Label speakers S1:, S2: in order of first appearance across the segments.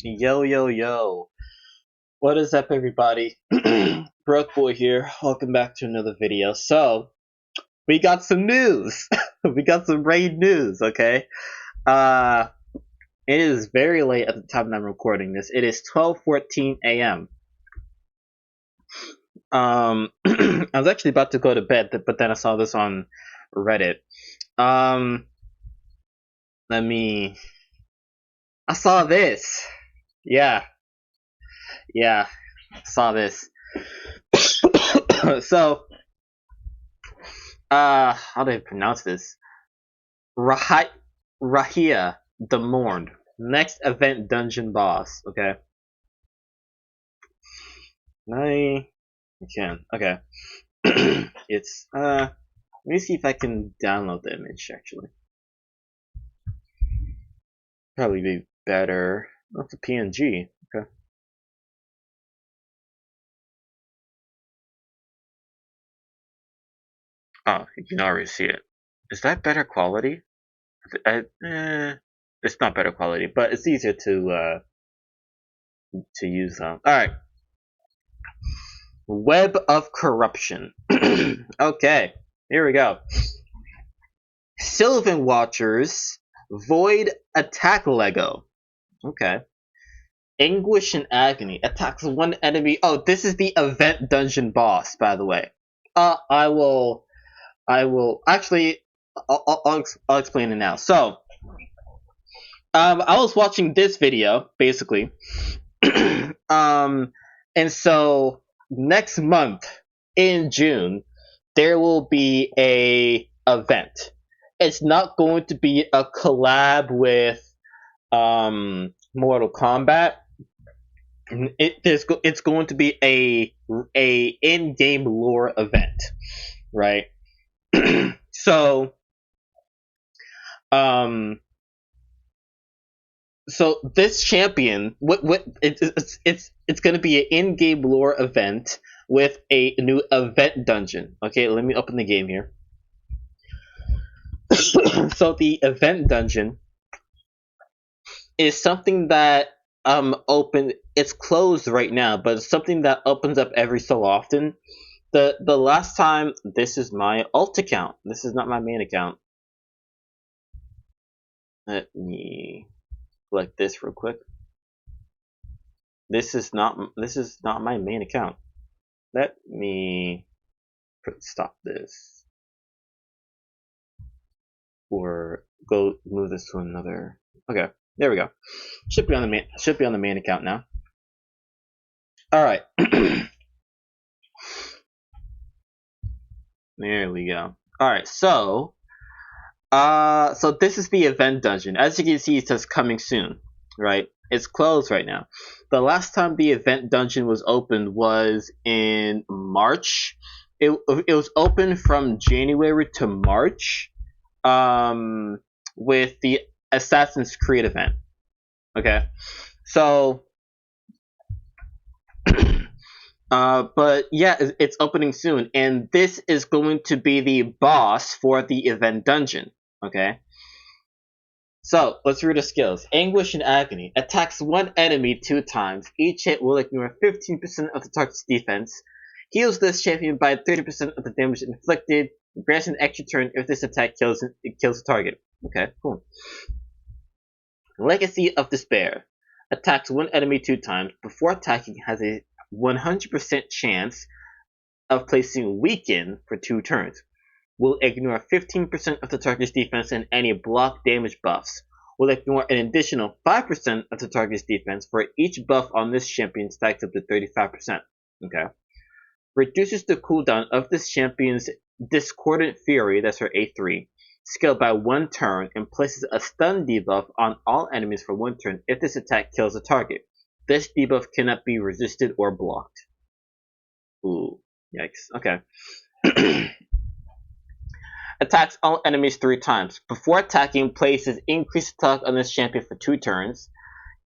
S1: Yo, yo, yo. What is up, everybody? Broke Boy here. Welcome back to another video. So, we got some news. We got some raid news, okay? Uh, it is very late at the time that I'm recording this. It is 12:14 a.m. I was actually about to go to bed, but then I saw this on Reddit. Um, I saw this. Yeah, yeah, saw this. So, how do I pronounce this? Rahia the Mourned. Next event dungeon boss. Okay. I can. Okay. Let me see if I can download the image actually. Probably be better. That's a PNG. Okay. Oh, you can already see it. Is that better quality? It's not better quality, but it's easier to use. All right. Web of Corruption. Okay, here we go. Sylvan Watchers, Void Attack Lego. Okay. Anguish and Agony attacks one enemy. Oh, this is the event dungeon boss, by the way. I will actually. I'll explain it now. So, I was watching this video basically, and so next month in June there will be a event. It's not going to be a collab with Mortal Kombat. It's going to be a in-game lore event, right? So so this champion, it's going to be an in-game lore event with a new event dungeon. Okay, let me open the game here. So the event dungeon is something that open. It's closed right now, but it's something that opens up every so often. The last time, this is my alt account. This is not my main account. Let me select this real quick. This is not my main account. Let me stop this, or go move this to another. Okay, there we go. Should be on the main account now. All right. There we go. All right, so this is the event dungeon. As you can see, it says coming soon, right? It's closed right now. The last time the event dungeon was opened was in March. It was open from January to March, with the Assassin's Creed event. Okay, so but yeah, it's opening soon, and this is going to be the boss for the event dungeon. Okay. So, let's read the skills. Anguish and Agony. Attacks one enemy 2 times. Each hit will ignore 15% of the target's defense. Heals this champion by 30% of the damage inflicted. Grants an extra turn if this attack kills the target. Okay, cool. Legacy of Despair. Attacks one enemy 2 times. Before attacking, has a 100% chance of placing Weaken for 2 turns. Will ignore 15% of the target's defense and any block damage buffs. Will ignore an additional 5% of the target's defense for each buff on this champion stacked up to 35%. Okay. Reduces the cooldown of this champion's Discordant Fury, that's her A3, skill by 1 turn, and places a stun debuff on all enemies for 1 turn if this attack kills a target. This debuff cannot be resisted or blocked. Ooh, yikes. Okay. Attacks all enemies 3 times. Before attacking, places increased attack on this champion for 2 turns.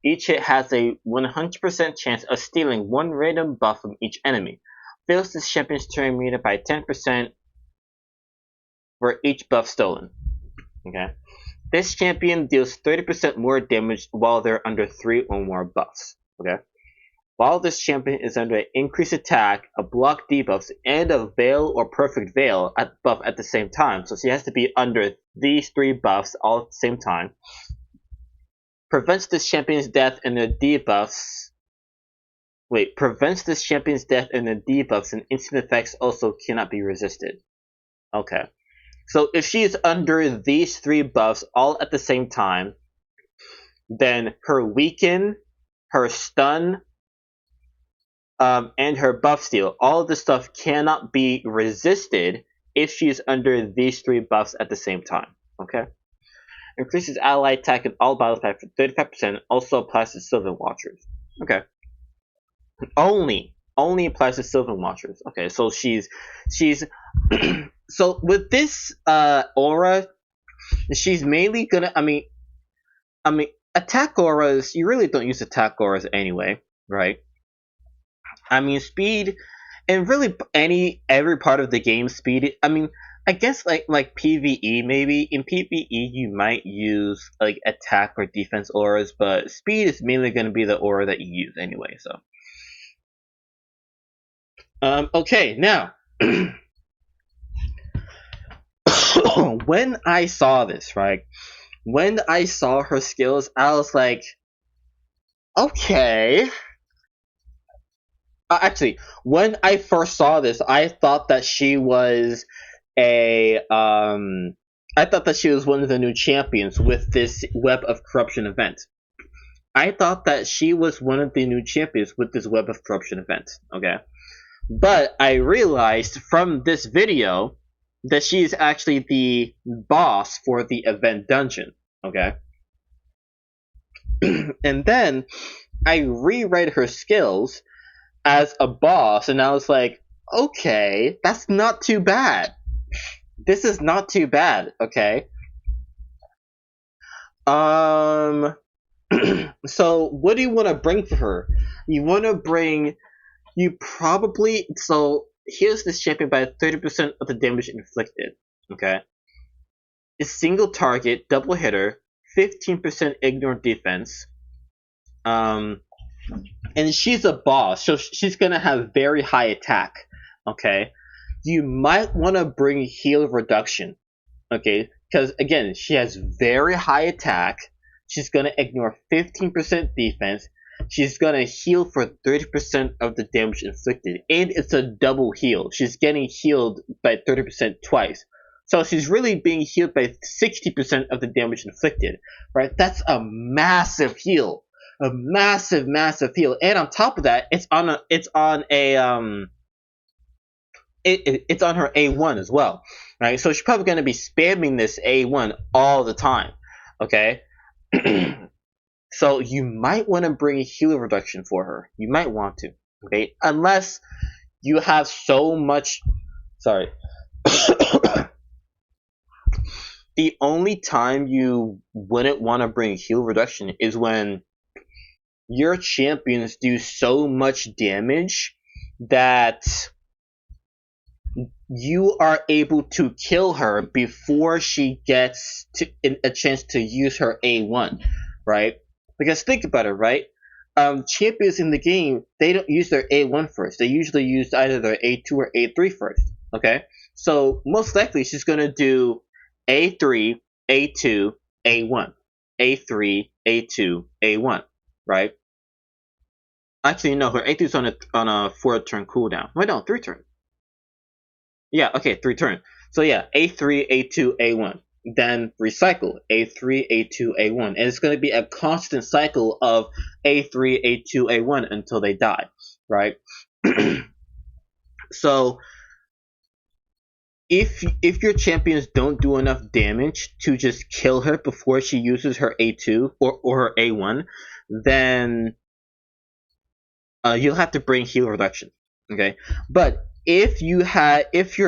S1: Each hit has a 100% chance of stealing 1 random buff from each enemy. Fills this champion's turn meter by 10% for each buff stolen. Okay. This champion deals 30% more damage while they're under 3 or more buffs. Okay? While this champion is under an increased attack, a block debuffs, and a veil or perfect veil buff at the same time, so she has to be under these 3 buffs all at the same time. Prevents this champion's death and the debuffs. Prevents this champion's death and the debuffs, and instant effects also cannot be resisted. Okay. So if she is under these 3 buffs all at the same time, then her weaken, her stun, and her buff steal, all of this stuff cannot be resisted if she's under these 3 buffs at the same time. Okay? Increases ally attack in all battle types for 35%, also applies to Sylvan Watchers. Okay. Only applies to Sylvan Watchers. Okay, so she's so with this aura, she's mainly gonna I mean attack auras, you really don't use attack auras anyway, right? I mean, speed, and really every part of the game, speed. I mean, I guess like PvE maybe. In PvE you might use like attack or defense auras, but speed is mainly going to be the aura that you use anyway. So, okay, now when I saw this, right? When I saw her skills, I was like, okay. Actually, when I first saw this, I thought that she was one of the new champions with this Web of Corruption event. I thought that she was one of the new champions with this Web of Corruption event. Okay, but I realized from this video that she is actually the boss for the event dungeon. Okay, and then I reread her skills as a boss, and I was like, okay, that's not too bad. This is not too bad, okay? So what do you want to bring for her? So here's this champion by 30% of the damage inflicted, okay? It's single target, double hitter, 15% ignore defense, and she's a boss, so she's gonna have very high attack, okay? You might want to bring heal reduction, okay? Because, again, she has very high attack, she's gonna ignore 15% defense, she's gonna heal for 30% of the damage inflicted, and it's a double heal. She's getting healed by 30% twice. So she's really being healed by 60% of the damage inflicted, right? That's a massive heal. A massive heal, and on top of that, it's on her A1 as well, right? So she's probably going to be spamming this A1 all the time, okay? So you might want to bring a heal reduction for her. You might want to, okay? Unless you have so much. Sorry. The only time you wouldn't want to bring heal reduction is when your champions do so much damage that you are able to kill her before she gets a chance to use her A1, right? Because think about it, right? Champions in the game, they don't use their A1 first. They usually use either their A2 or A3 first, okay? So most likely she's going to do A3, A2, A1. A3, A2, A1. Right? Actually, no, her A2 is on a 4-turn cooldown. Wait, no, 3 turn. Yeah, okay, 3 turn. So yeah, A3, A2, A1. Then recycle A3, A2, A1. And it's going to be a constant cycle of A3, A2, A1 until they die. Right? So if your champions don't do enough damage to just kill her before she uses her A2 or her A1, then you'll have to bring heal reduction. Okay, but if you're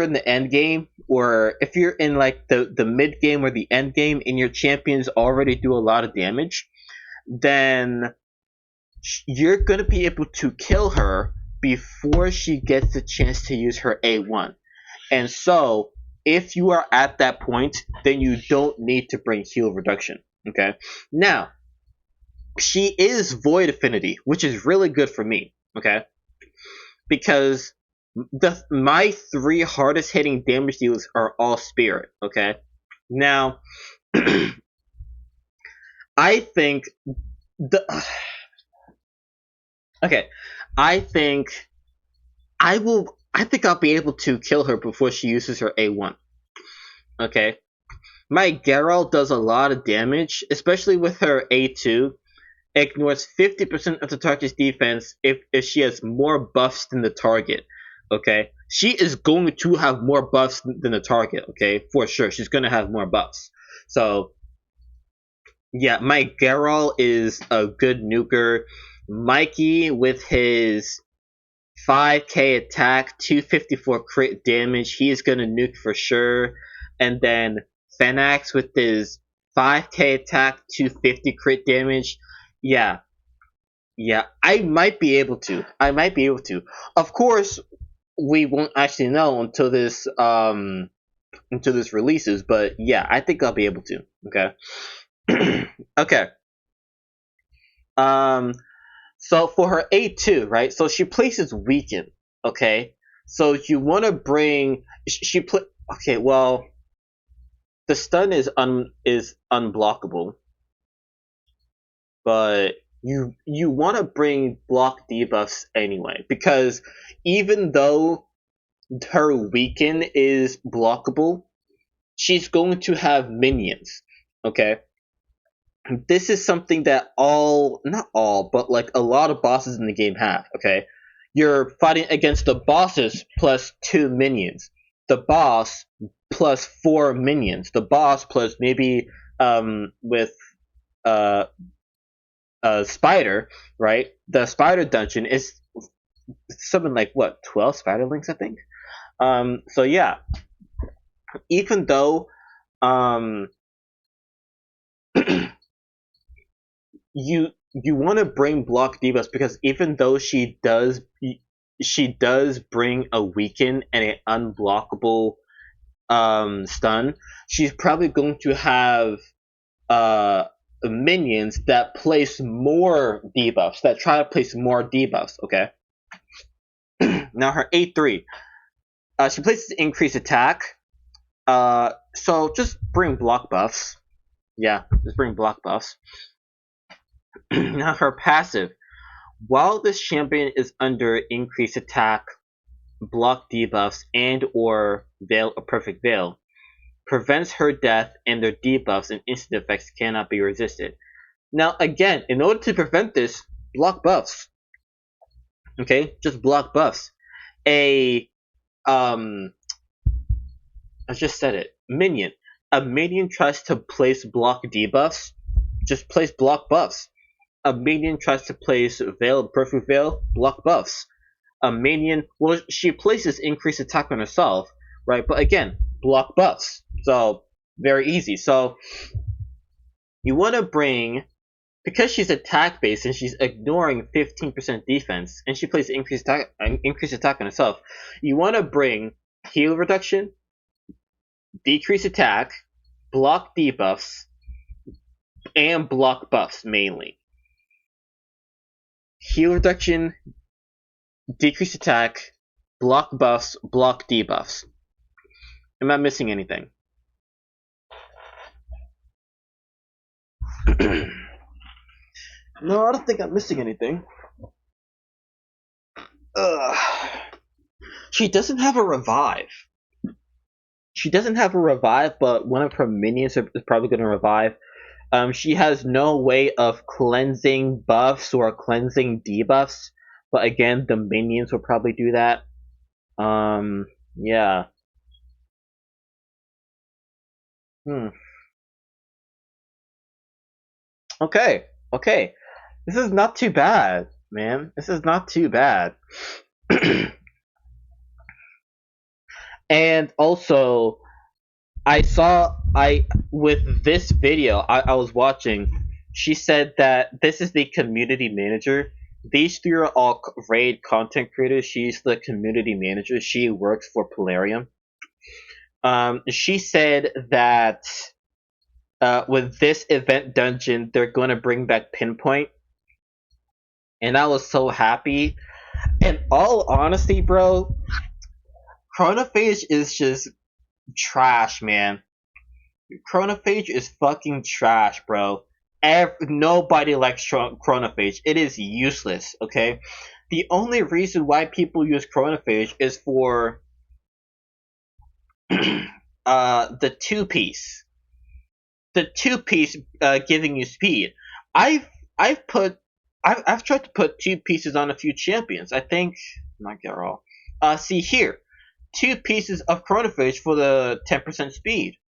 S1: in the end game, or if you're in like the mid game or the end game, and your champions already do a lot of damage, then you're gonna be able to kill her before she gets the chance to use her A1. And so if you are at that point, then you don't need to bring heal reduction. Okay. Now, she is void affinity, which is really good for me. Okay, because my 3 hardest hitting damage deals are all spirit. Okay, now I think the okay, I think I will. I think I'll be able to kill her before she uses her A1. Okay, my Geralt does a lot of damage, especially with her A2. Ignores 50% of the target's defense if she has more buffs than the target. Okay, she is going to have more buffs than the target. Okay, for sure, she's gonna have more buffs. So yeah, my Geralt is a good nuker. Mikey with his 5k attack, 254 crit damage, he is gonna nuke for sure. And then Fenax with his 5k attack, 250 crit damage. Yeah, I might be able to. Of course, we won't actually know until this releases, but yeah, I think I'll be able to. Okay. Okay. So for her A2, right? So she places weaken. Okay. So you want to bring Okay. Well, the stun is unblockable, but you want to bring block debuffs anyway, because even though her weaken is blockable, she's going to have minions. Okay, this is something that not all, but like a lot of bosses in the game have. Okay, you're fighting against the bosses plus 2 minions, the boss plus 4 minions, the boss plus maybe with spider, right? The spider dungeon is something like what, 12 spiderlings, I think. So yeah, even though you want to bring block debuffs, because even though she does bring a weaken and an unblockable stun, she's probably going to have minions that place more debuffs, that try to place more debuffs. Okay. Now her A3, she places increased attack. So just bring block buffs. Yeah, just bring block buffs. Now her passive, while this champion is under increased attack, block debuffs, and or veil a perfect veil, prevents her death, and their debuffs and instant effects cannot be resisted. Now again, in order to prevent this, block buffs. Okay, just block buffs. I just said it. Minion. A minion tries to place block debuffs, just place block buffs. A minion tries to place veil, perfect veil, block buffs. A minion, well, she places increased attack on herself, right? But again, block buffs. So very easy. So you want to bring, because she's attack based and she's ignoring 15% defense, and she places increased attack on herself. You want to bring heal reduction, decrease attack, block debuffs, and block buffs mainly. Heal reduction, decrease attack, block buffs, block debuffs. Am I missing anything? No, I don't think I'm missing anything. She doesn't have a revive. But one of her minions is probably going to revive. She has no way of cleansing buffs or cleansing debuffs, but again, the minions will probably do that. Yeah. Okay. This is not too bad, man. This is not too bad. And also, with this video I was watching, she said that this is the community manager. These 3 are all Raid content creators. She's the community manager. She works for Polarium. She said that with this event dungeon, they're going to bring back Pinpoint, and I was so happy. In all honesty, bro, Chronophage is just trash, man. Chronophage is fucking trash, bro. Nobody likes Chronophage. It is useless, okay? The only reason why people use Chronophage is for the two piece. The two piece giving you speed. I've I've put I've tried to put two pieces on a few champions. I think not get all. See here, two pieces of Chronophage for the 10% speed.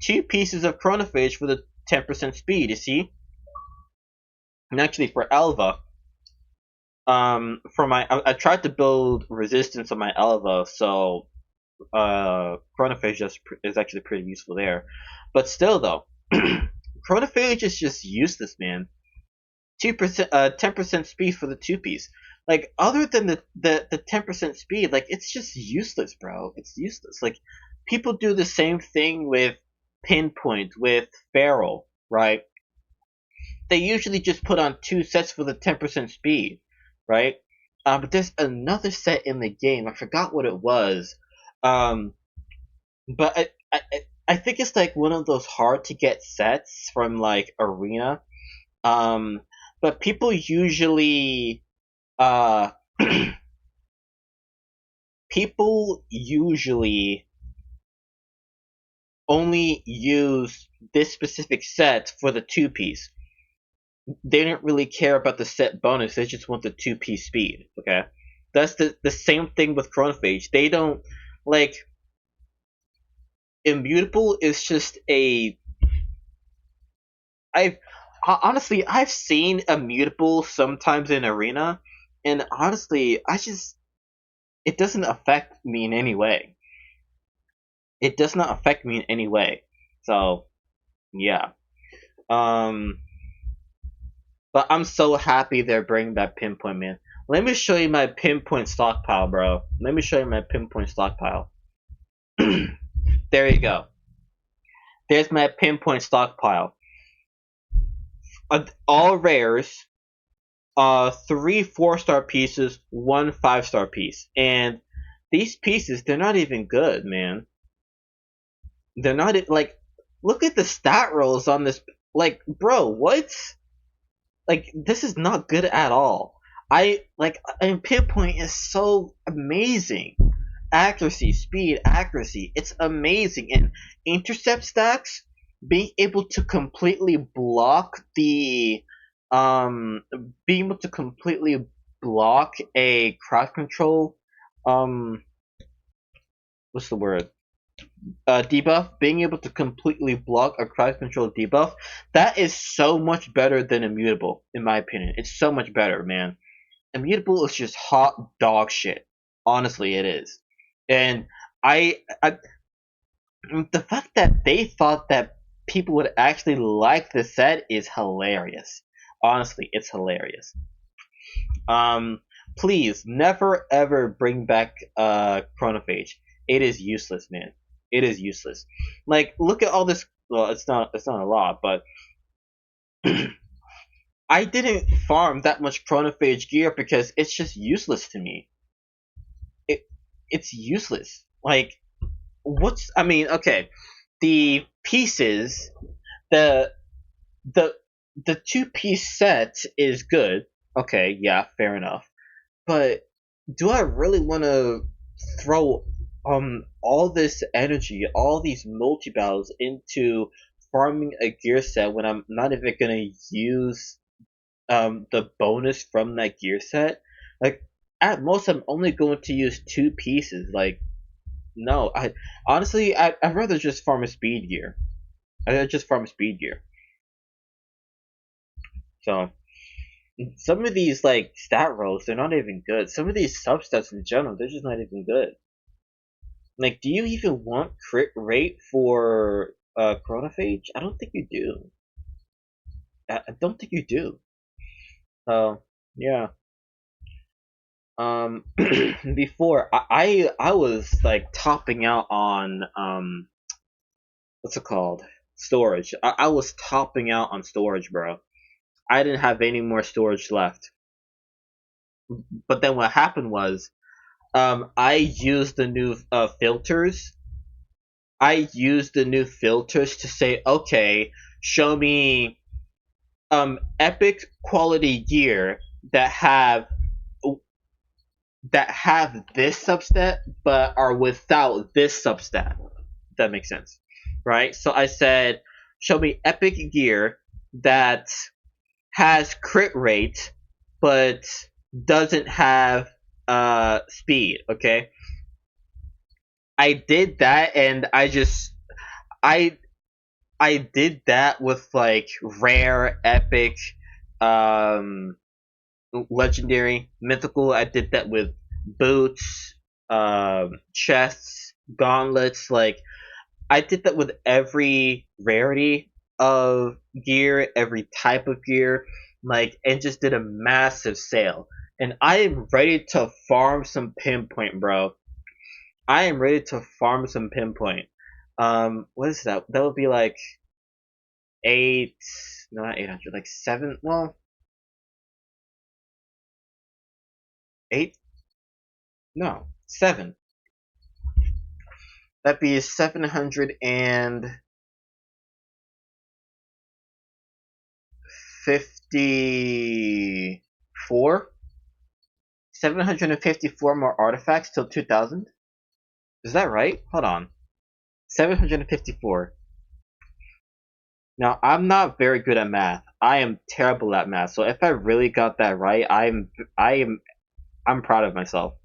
S1: Two pieces of Chronophage for the 10% speed. You see, and actually for Elva, for my I tried to build resistance on my Elva, so Chronophage is actually pretty useful there. But still, though, Chronophage is just useless, man. 2%, 10% speed for the two piece. Like other than the 10% speed, like it's just useless, bro. It's useless. Like people do the same thing with Pinpoint, with Feral, right? They usually just put on two sets for the 10% speed, right? But there's another set in the game. I forgot what it was. Um, but I think it's like one of those hard to get sets from like Arena. Um, but people usually uh people usually only use this specific set for the two piece. They don't really care about the set bonus. They just want the two piece speed. Okay, that's the same thing with Chronophage. They don't like Immutable is just a I've honestly I've seen Immutable sometimes in Arena, and honestly I just it doesn't affect me in any way. It does not affect me in any way. So yeah. Um, but I'm so happy they're bringing back Pinpoint, man. Let me show you my Pinpoint stockpile, bro. Let me show you my Pinpoint stockpile. There you go. There's my Pinpoint stockpile. All rares, three 4-star pieces, one 5-star piece, and these pieces they're not even good, man. They're not like. Look at the stat rolls on this. Like, bro, what? Like, this is not good at all. And Pinpoint is so amazing. Accuracy, speed, accuracy. It's amazing. And intercept stacks, being able to completely block being able to completely block a crowd control, um, what's the word? Debuff, being able to completely block a crowd control debuff, that is so much better than Immutable, in my opinion. It's so much better, man. Immutable is just hot dog shit. Honestly, it is. And I the fact that they thought that people would actually like the set is hilarious. Honestly, it's hilarious. Um, please never ever bring back Chronophage. It is useless, man. It is useless. Like, look at all this. Well, it's not a lot, but I didn't farm that much Chronophage gear because it's just useless to me. It it's useless. Like, I mean, okay, the pieces, the the the two piece set is good. Okay, yeah, fair enough. But do I really want to throw all this energy, all these multi battles into farming a gear set when I'm not even gonna use the bonus from that gear set? Like at most, I'm only going to use two pieces. Like no, I honestly I'd rather just farm a speed gear. I'd just farm a speed gear. So some of these like stat rolls, they're not even good. Some of these substats in general, they're just not even good. Like, do you even want crit rate for Chronophage? I don't think you do. I don't think you do. So yeah. Before I was like topping out on what's it called? Storage. I was topping out on storage, bro. I didn't have any more storage left. But then what happened was, I used the new filters. I used the new filters to say, okay, show me epic quality gear that have this substat but are without this substat. If that makes sense, right? So I said, show me epic gear that has crit rate but doesn't have speed. Okay, I did that, and I I did that with like rare, epic, um, legendary, mythical. I did that with boots, chests, gauntlets. Like I did that with every rarity of gear, every type of gear. Like and just did a massive sale. And I am ready to farm some pinpoint, bro. I am ready to farm some pinpoint. What is that? That would be like eight, no, not 800, like seven. Well, eight, no, seven. That'd be 754. 754 more artifacts till 2000. Is that right? Hold on. 754. Now, I'm not very good at math. I am terrible at math. So if I really got that right, I'm proud of myself.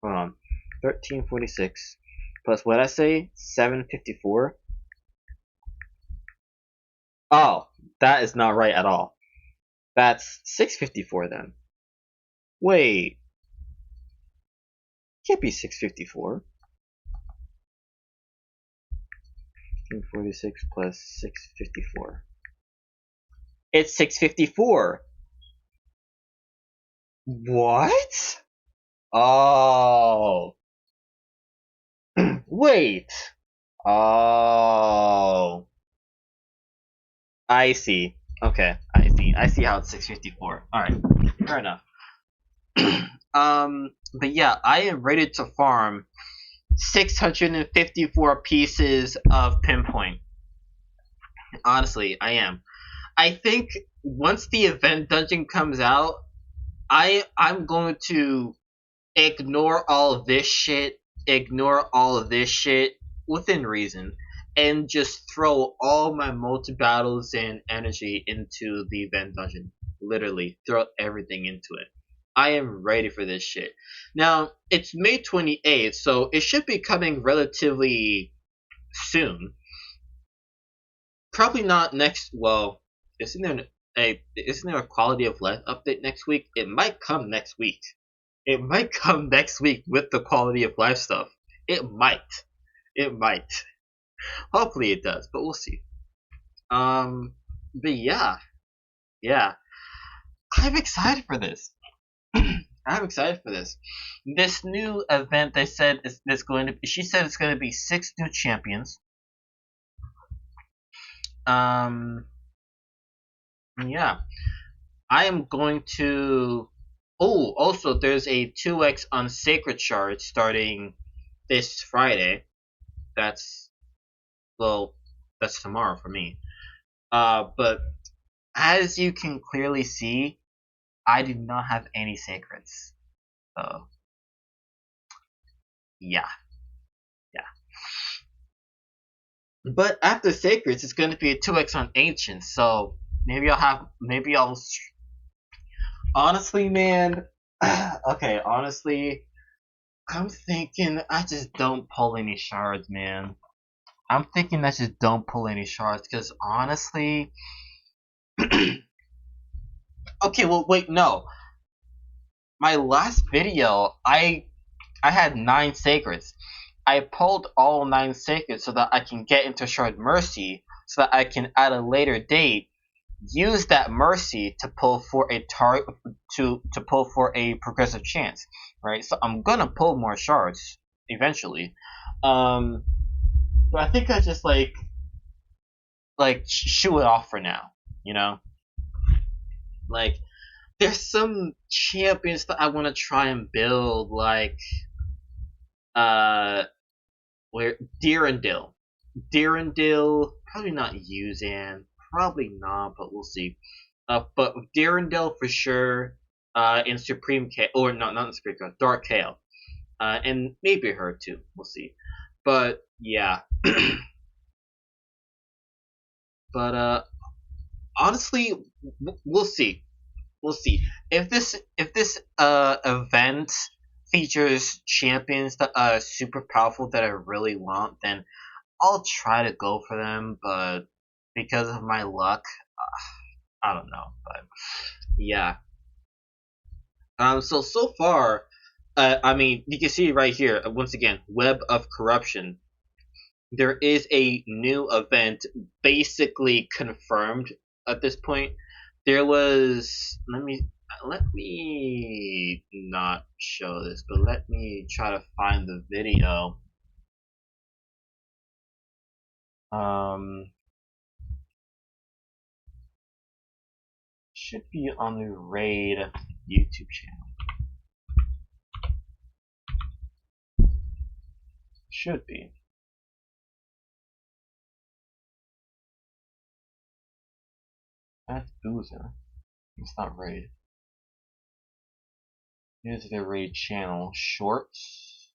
S1: Hold on. 1346 plus what I say? 754. Oh, that is not right at all. That's 654 then. Wait. Can't be 654. 46 plus 654. It's 654. What? Oh. Wait. Oh. I see. Okay, I see. I see how it's 654. Alright, fair enough. But yeah, I am ready to farm 654 pieces of pinpoint. Honestly, I am. I think once the event dungeon comes out, I'm going to ignore all of this shit, within reason, and just throw all my multi battles and energy into the event dungeon. Literally, throw everything into it. I am ready for this shit. Now, it's May 28th, so it should be coming relatively soon. Probably not next. Well, isn't there a quality of life update next week? It might come next week. It might come next week with the quality of life stuff. It might. It might. Hopefully it does, but we'll see. But yeah, yeah. I'm excited for this. I'm excited for this. This new event they said is going to. She said it's going to be 6 new champions. Yeah. I am going to. Oh, also there's a 2x on Sacred Shard starting this Friday. That's that's tomorrow for me. But as you can clearly see, I do not have any sacreds. So yeah, yeah. But after sacreds, it's going to be a 2x on ancients. So maybe I'll. Honestly, man. Okay, honestly, I'm thinking I just don't pull any shards, man. I'm thinking I just don't pull any shards because honestly. Okay, well, wait, no. My last video, I had 9 sacreds. I pulled all 9 sacreds so that I can get into Shard Mercy, so that I can at a later date use that mercy to pull for a to pull for a progressive chance, right? So I'm gonna pull more shards eventually. But I think I just shoo it off for now, you know? Like there's some champions that I want to try and build, like uh where Deerendil. Deerendil, probably not Yuzan, probably not, but we'll see. But Deerendil for sure. In Supreme K, or not in Supreme K, Dark Kale. And maybe her too. We'll see. But yeah. But honestly, we'll see. We'll see if this event features champions that are super powerful that I really want. Then I'll try to go for them. But because of my luck, I don't know. But yeah. So far, I mean, you can see right here once again, Web of Corruption. There is a new event basically confirmed at this point. There was let me not show this, but let me try to find the video. Should be on the Raid YouTube channel. Should be. That's Boozer. It's not Raid. Here's the Raid channel. Shorts.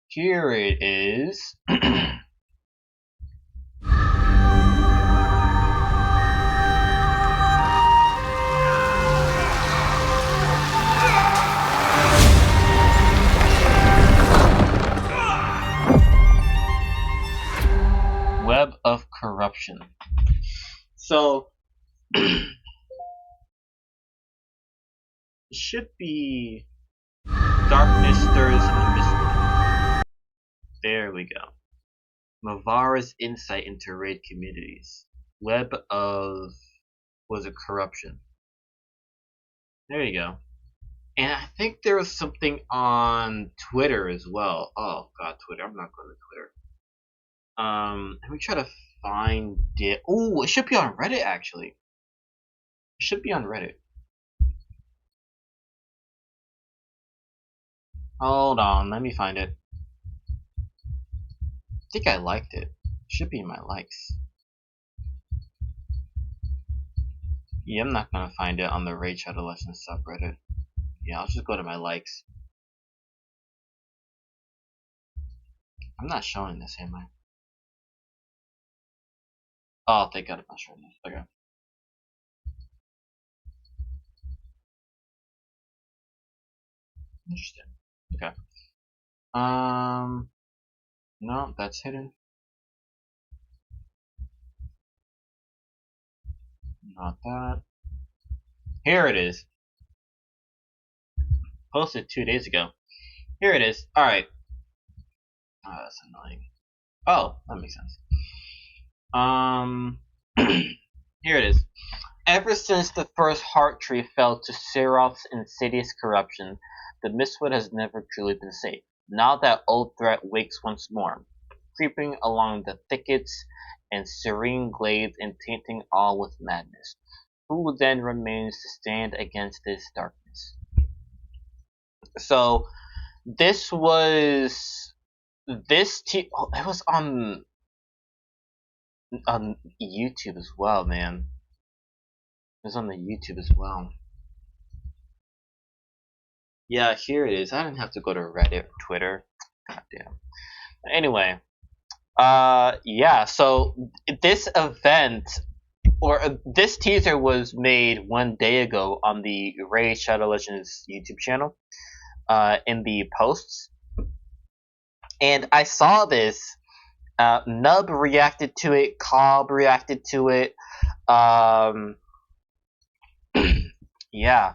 S1: Here it is. Web of Corruption. So it should be Darkness Stirs in the Mistwood. There we go. Mavara's insight into raid communities. Web of Corruption. There you go. And I think there was something on Twitter as well. Oh god, Twitter. I'm not going to Twitter. Let me try to find it. Oh, it should be on Reddit actually. It should be on Reddit. Hold on, let me find it. I think I liked it. It should be in my likes. Yeah, I'm not gonna find it on the Raid Shadow Legends subreddit. Yeah, I'll just go to my likes. I'm not showing this, am I? Oh, thank God I'm not showing this. Okay. Interesting. Okay. No, that's hidden. Not that. Here it is. Posted 2 days ago. Here it is. Alright. Oh, that's annoying. Oh, that makes sense. Here it is. Ever since the first Heart Tree fell to Seraph's insidious corruption, the Mistwood has never truly been safe. Now that old threat wakes once more, creeping along the thickets and serene glades and tainting all with madness. Who then remains to stand against this darkness? So, this was it was on YouTube as well, man. It was on the YouTube as well. Yeah, here it is. I didn't have to go to Reddit or Twitter. Goddamn. Anyway, yeah. So this event or this teaser was made 1 day ago on the Raid Shadow Legends YouTube channel. In the posts, and I saw this. Nub reacted to it. Cobb reacted to it. Yeah.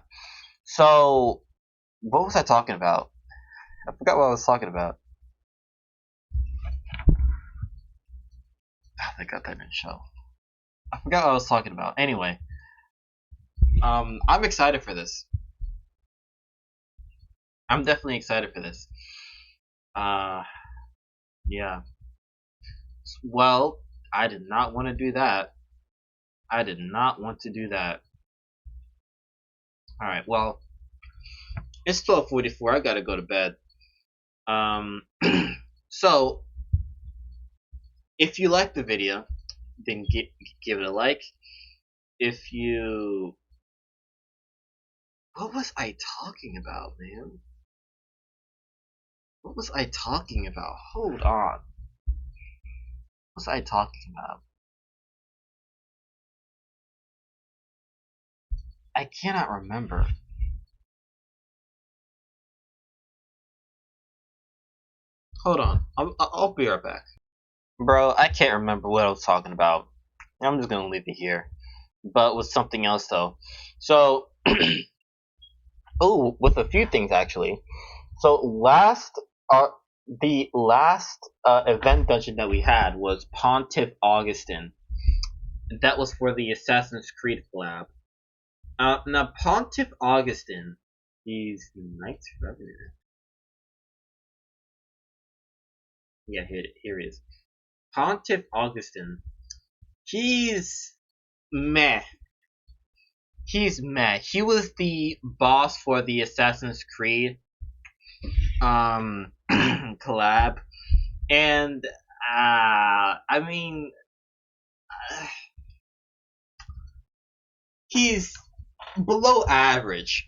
S1: So, what was I talking about? I forgot what I was talking about. I got that in show. I forgot what I was talking about. Anyway, I'm excited for this. I'm definitely excited for this. Uh, yeah. Well, I did not want to do that. I did not want to do that. Alright, well, it's 12:44. I gotta go to bed. Um, so, if you like the video, then give it a like. If you... What was I talking about, man? What was I talking about? Hold on. What was I talking about? I cannot remember. Hold on. I'll be right back. Bro, I can't remember what I was talking about. I'm just gonna leave it here. But with something else though. So, oh, with a few things actually. So the last event dungeon that we had was Pontiff Augustin. That was for the Assassin's Creed collab. Now Pontiff Augustin, he's Knight's Revenant. Yeah, here it is. Pontiff Augustin. He's meh. He's meh. He was the boss for the Assassin's Creed collab, and I mean, he's below average.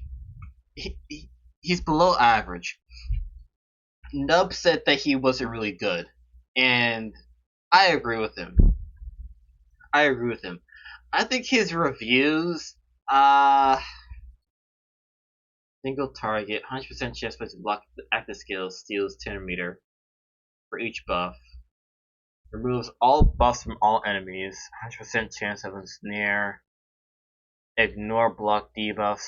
S1: He's below average. Nub said that he wasn't really good, and I agree with him. I agree with him. I think his reviews, single target, 100% chance to block active skills, steals 10 meter for each buff. Removes all buffs from all enemies, 100% chance of ensnare. Ignore block debuffs.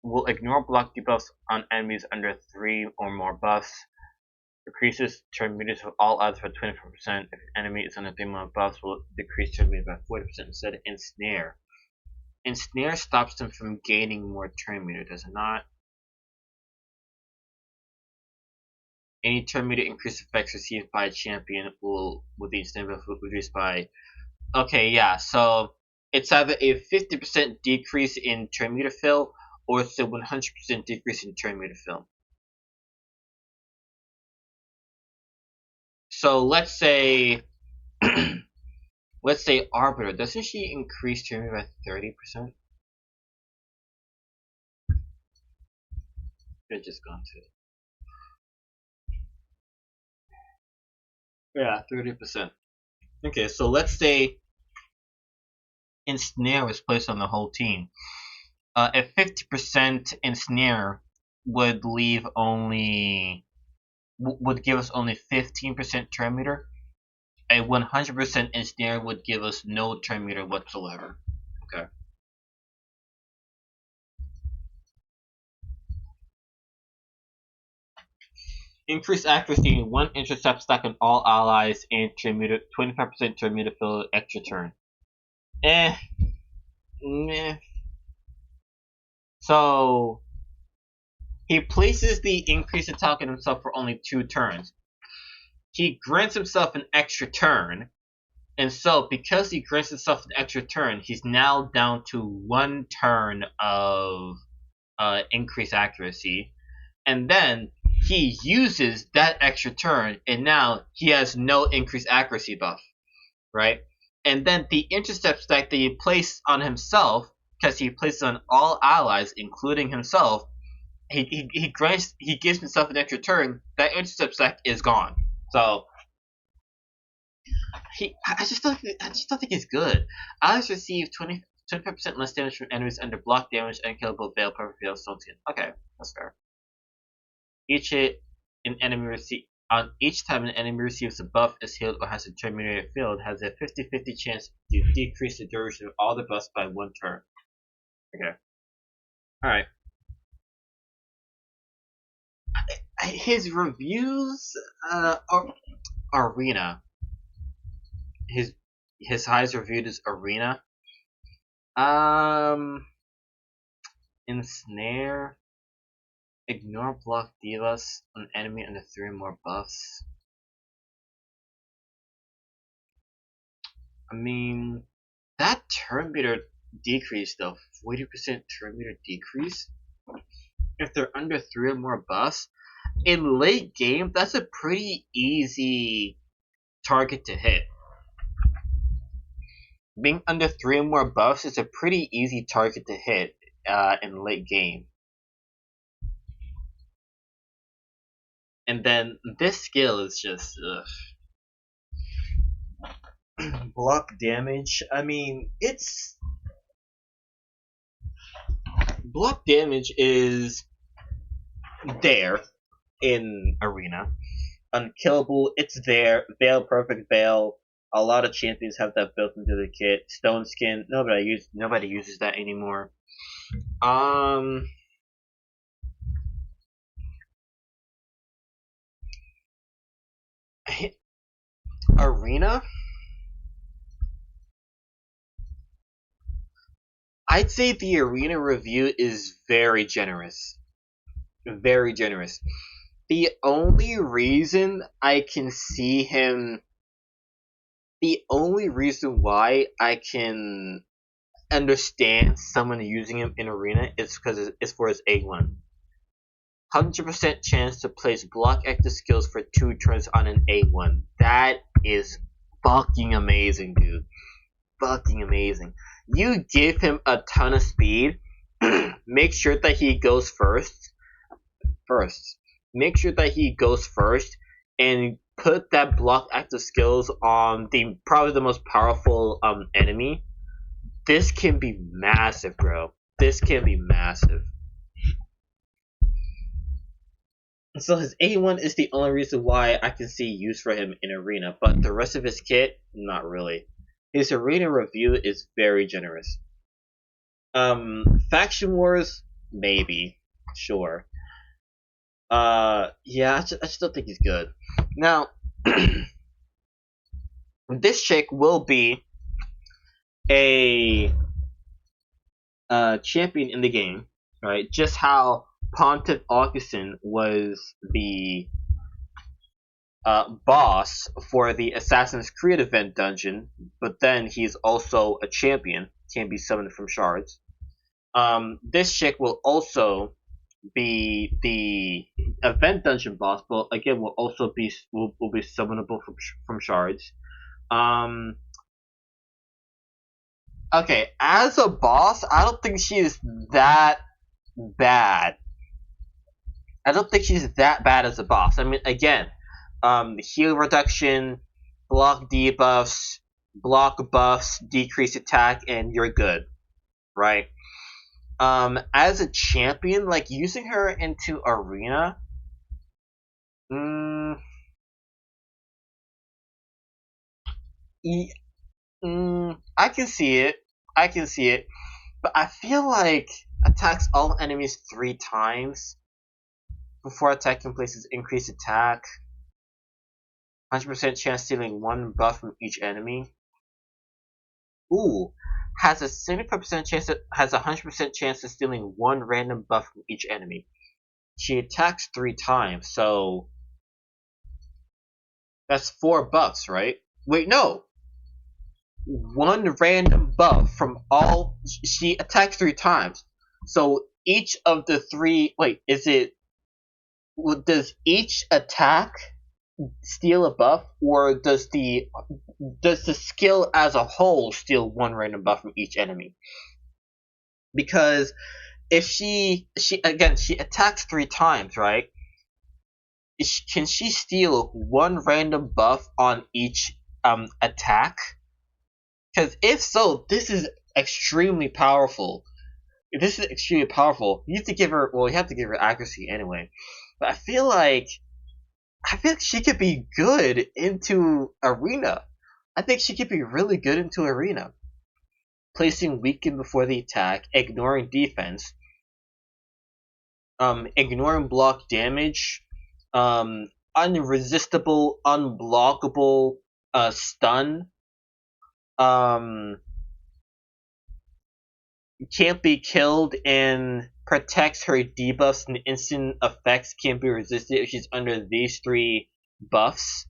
S1: Will ignore block debuffs on enemies under 3 or more buffs. Decreases turn meters of all odds by 24%. If an enemy is under 3 more buffs, will decrease turn meters by 40% instead of ensnare. Ensnare stops them from gaining more turn meter, does it not? Any turn meter increase effects received by a champion will, with the ensnare buff, reduced by. Okay, yeah, so it's either a 50% decrease in turn meter fill, or it's a 100% decrease in turn meter fill. So let's say, let's say Arbiter, doesn't she increase turn meter by 30%? Could just gone to. Yeah, 30%. Okay, so let's say Ensnare was placed on the whole team. A 50% Ensnare would leave only would give us only 15% turn meter. A 100% Ensnare would give us no turn meter whatsoever. Okay. Increase accuracy in 1 intercept stack on all allies and turn meter 25% turn meter fill extra turn. Meh. So he places the increased attack on himself for only 2 turns. He grants himself an extra turn, and so because he grants himself an extra turn, he's now down to 1 turn of increased accuracy, and then he uses that extra turn, and now he has no increased accuracy buff, right? And then the intercept stack that he placed on himself, because he places on all allies, including himself, he gives himself an extra turn. That intercept stack is gone. So I just don't think he's good. Allies receive 25% less damage from enemies under block damage, unkillable, veil, perfect veil, stone skin. Okay, that's fair. Each hit an enemy receive on each time an enemy receives a buff, is healed, or has a terminated field, has a 50-50 chance to decrease the duration of all the buffs by 1 turn. Okay. Alright. His reviews, Arena. his highest reviewed is Arena. Um, Ensnare. Ignore block divas on enemy under 3 or more buffs. I mean, that turn meter decrease though, 40% turn meter decrease. If they're under 3 or more buffs, in late game, that's a pretty easy target to hit. Being under 3 or more buffs is a pretty easy target to hit in late game. And then this skill is just block damage. I mean, it's block damage is there in Arena. Unkillable, it's there. Veil, perfect veil. A lot of champions have that built into the kit. Stone skin, nobody uses that anymore. Arena. I'd say the Arena review is very generous. Very generous. The only reason I can see him. The only reason why I can understand someone using him in Arena is because it's for his A1. 100% chance to place block active skills for 2 turns on an A1. That is fucking amazing, dude. Fucking amazing. You give him a ton of speed, make sure that he goes first. Make sure that he goes first, and put that block active skills on probably the most powerful enemy. This can be massive, bro. This can be massive. So his A1 is the only reason why I can see use for him in Arena, but the rest of his kit, not really. His Arena review is very generous. Faction Wars, maybe. Sure. Yeah, I just don't think he's good. Now, this chick will be a champion in the game, right? Just how Pontiff Augustin was the boss for the Assassin's Creed event dungeon, but then he's also a champion, can be summoned from shards. This chick will also be the event dungeon boss, but again will also be will be summonable from shards. Okay, as a boss, I don't think she is that bad. I don't think she's that bad as a boss. I mean, again, heal reduction, block debuffs, block buffs, decrease attack, and you're good, right? As a champion, like using her into Arena, I can see it. I can see it, but I feel like attacks all enemies 3 times before attacking places increased attack. 100% chance stealing 1 buff from each enemy. Ooh, has a 75% chance has a 100% chance of stealing 1 random buff from each enemy. She attacks 3 times, so that's 4 buffs, right? Wait, no. 1 random buff from all. She attacks 3 times, so each of the 3. Wait, is it? Does each attack steal a buff, or does the skill as a whole steal 1 random buff from each enemy? Because if she attacks 3 times, right? Can she steal 1 random buff on each attack? Because if so, this is extremely powerful. If this is extremely powerful, you have to give her. Well, you have to give her accuracy anyway. But I feel like she could be good into Arena. I think she could be really good into Arena. Placing weaken before the attack, ignoring defense, ignoring block damage, unresistible, unblockable stun, can't be killed and protects her debuffs and instant effects can't be resisted if she's under these 3 buffs.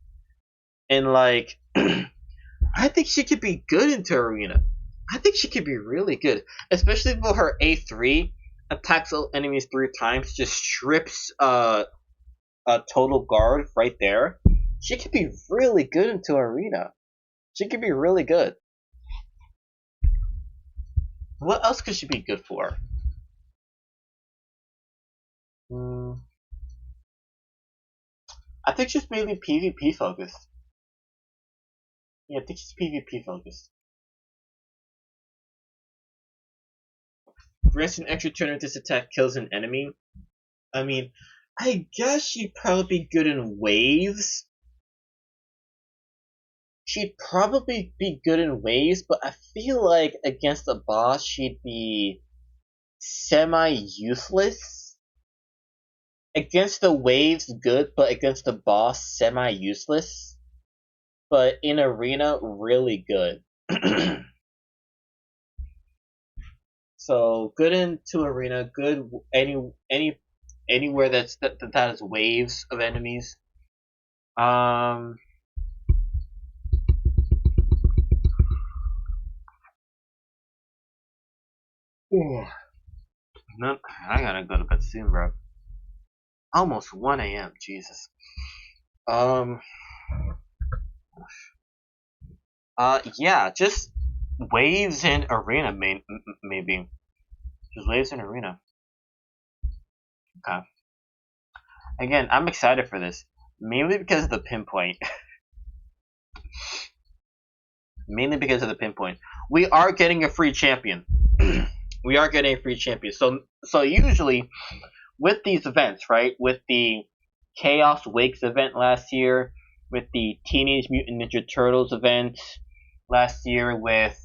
S1: And like, I think she could be good into Arena. I think she could be really good, especially for her A3 attacks enemies 3 times, just strips a total guard right there. She could be really good into Arena. She could be really good. What else could she be good for? I think she's mainly PvP focused. Yeah, I think she's PvP focused. Rest an extra turn if this attack kills an enemy. I mean, I guess she'd probably be good in waves. She'd probably be good in waves, but I feel like against the boss she'd be semi-useless. Against the waves, good, but against the boss, semi-useless. But in arena, really good. So good into arena, good anywhere that has waves of enemies. No, I gotta go to bed soon, bro. Almost 1 a.m. Jesus. Yeah, just waves in arena, maybe. Just waves in arena. Okay. Again, I'm excited for this, mainly because of the pinpoint. Mainly because of the pinpoint. We are getting a free champion. We are getting a free champion. So usually with these events, right? With the Chaos Wakes event last year, with the Teenage Mutant Ninja Turtles event last year, with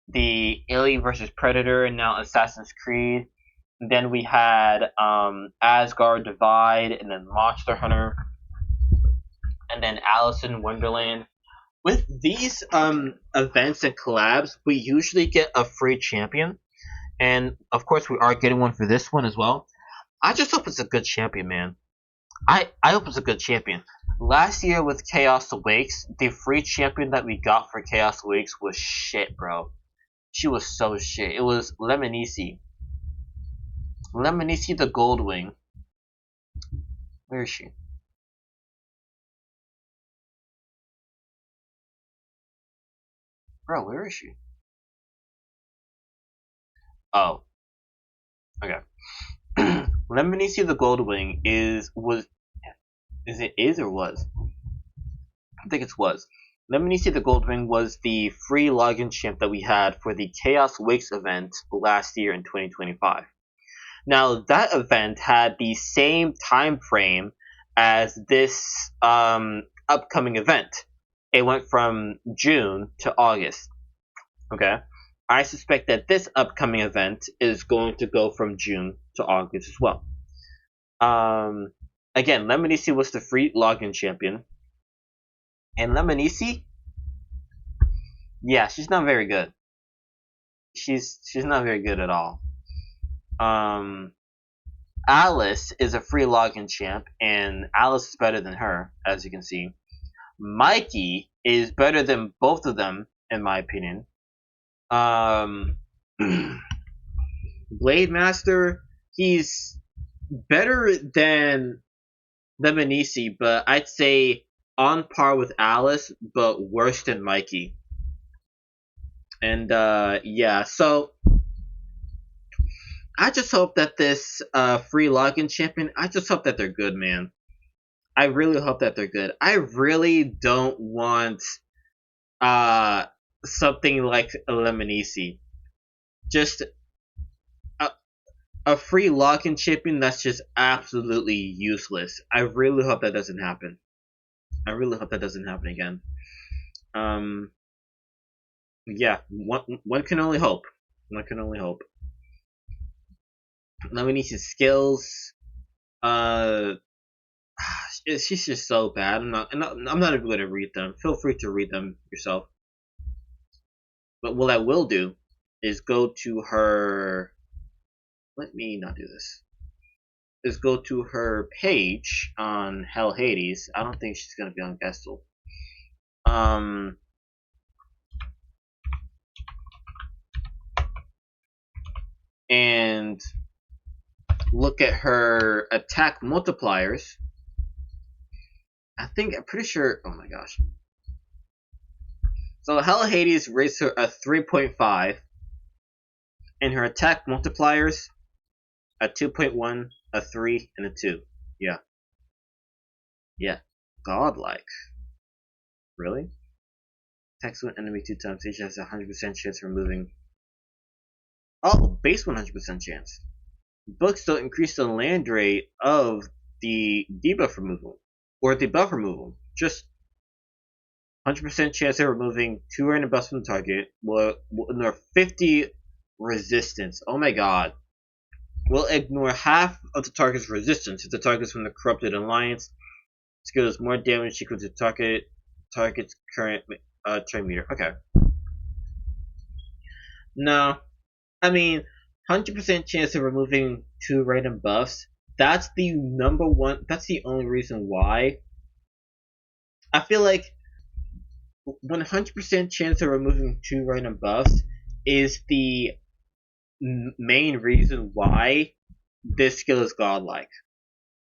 S1: the Alien vs Predator and now Assassin's Creed. And then we had Asgard Divide, and then Monster Hunter, and then Alice in Wonderland. With these events and collabs, we usually get a free champion, and of course we are getting one for this one as well. I just hope it's a good champion, man. I hope it's a good champion. Last year with Chaos Awakes, the free champion that we got for Chaos Awakes was shit, bro. She was so shit. It was Lemonici. Lemonici the Goldwing. Where is she? Bro, where is she? Oh. Okay. Lemonici the Goldwing is it or was? I think it was. Lemonici the Goldwing was the free login champ that we had for the Chaos Wakes event last year in 2025. Now that event had the same time frame as this upcoming event. It went from June to August. Okay, I suspect that this upcoming event is going to go from June to August as well. Again, Lemonici was the free login champion, and Lemonici, yeah, she's not very good. She's not very good at all. Alice is a free login champ, and Alice is better than her, as you can see. Mikey is better than both of them, in my opinion. Blade Master, he's better than Lemonici, but I'd say on par with Alice, but worse than Mikey. And yeah, so I just hope that this free login champion, I just hope that they're good, man. I really hope that they're good. I really don't want something like a Lemonici. Just a free login champion that's just absolutely useless. I really hope that doesn't happen. I really hope that doesn't happen again. Yeah, one can only hope. One can only hope. Lemonici's skills, she's just so bad. I'm not even going to read them. Feel free to read them yourself. But what I will do is go to her. Let me not do this. Is go to her page on Hell Hades. I don't think she's gonna be on Gestel. And look at her attack multipliers. I'm pretty sure. Oh my gosh. So Hell Hades raised her a 3.5, and her attack multipliers a 2.1, a 3, and a 2. Yeah. Yeah. Godlike. Really? Attacks one enemy 2 times, each has a 100% chance of removing. Oh, base 100% chance. Books don't increase the land rate of the debuff removal or the buff removal. Just 100% chance of removing 2 random buffs from the target. Will ignore 50 resistance. Oh my god. Will ignore half of the target's resistance if the target is from the Corrupted Alliance. Skill does more damage equal to target's current turn meter. Okay. No. I mean, 100% chance of removing 2 random buffs. That's the number one. That's the only reason why. I feel like 100% chance of removing 2 random buffs is the main reason why this skill is godlike.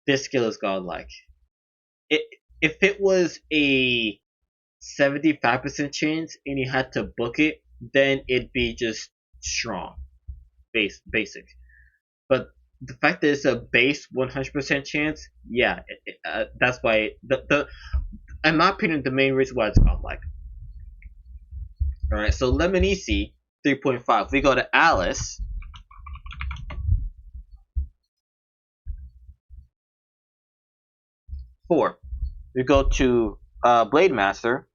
S1: This skill is godlike. If it was a 75% chance and you had to book it, then it'd be just strong, basic. But the fact that it's a base 100% chance, yeah, that's why in my opinion, the main reason why it's godlike. All right, so Lemonici 3.5. We go to Alice. Four. We go to Blade Master.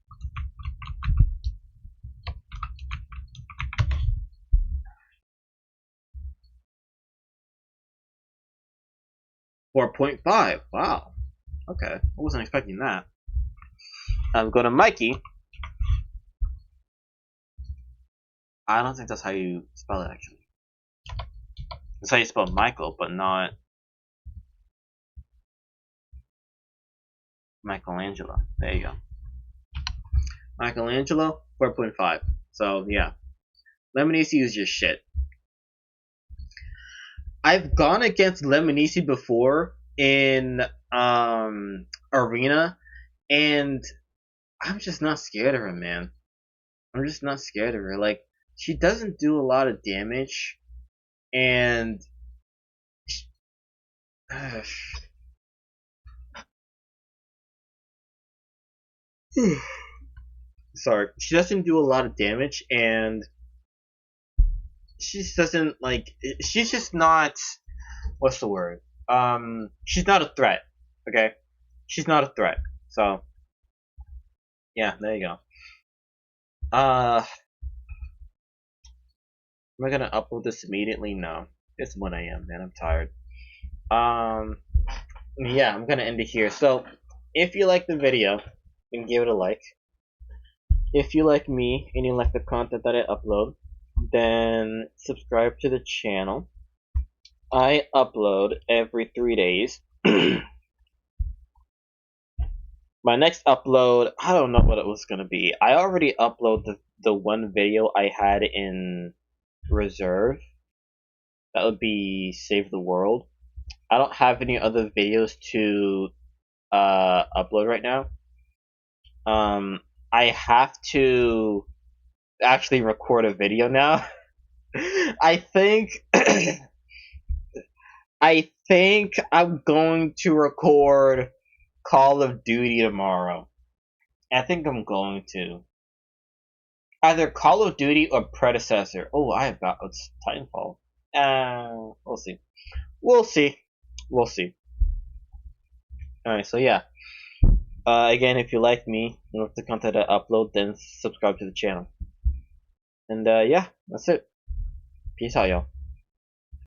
S1: 4.5. Wow. Okay, I wasn't expecting that. Go to Mikey. I don't think that's how you spell it, actually. That's how you spell Michael, but not Michelangelo. There you go. Michelangelo, 4.5. So, yeah. Lemonici is just shit. I've gone against Lemonici before in Arena, and I'm just not scared of her, man. I'm just not scared of her. Like, she doesn't do a lot of damage, and sorry, she doesn't do a lot of damage, and she just doesn't like. She's just not. What's the word? She's not a threat. Okay, she's not a threat. So, yeah, there you go. Am I gonna upload this immediately? No. It's 1 a.m. man. I'm tired. Yeah, I'm gonna end it here. So, if you like the video, you can give it a like. If you like me and you like the content that I upload, then subscribe to the channel. I upload every 3 days. My next upload, I don't know what it was gonna be. I already uploaded the one video I had in reserve. That would be Save the World. I don't have any other videos to upload right now. I have to actually record a video now. I think I'm going to record Call of Duty tomorrow. I think I'm going to. Either Call of Duty or Predecessor. Oh, it's Titanfall. We'll see. We'll see. Alright, so yeah. Again, if you like me and like the content I upload, then subscribe to the channel. And yeah, that's it. Peace out, y'all.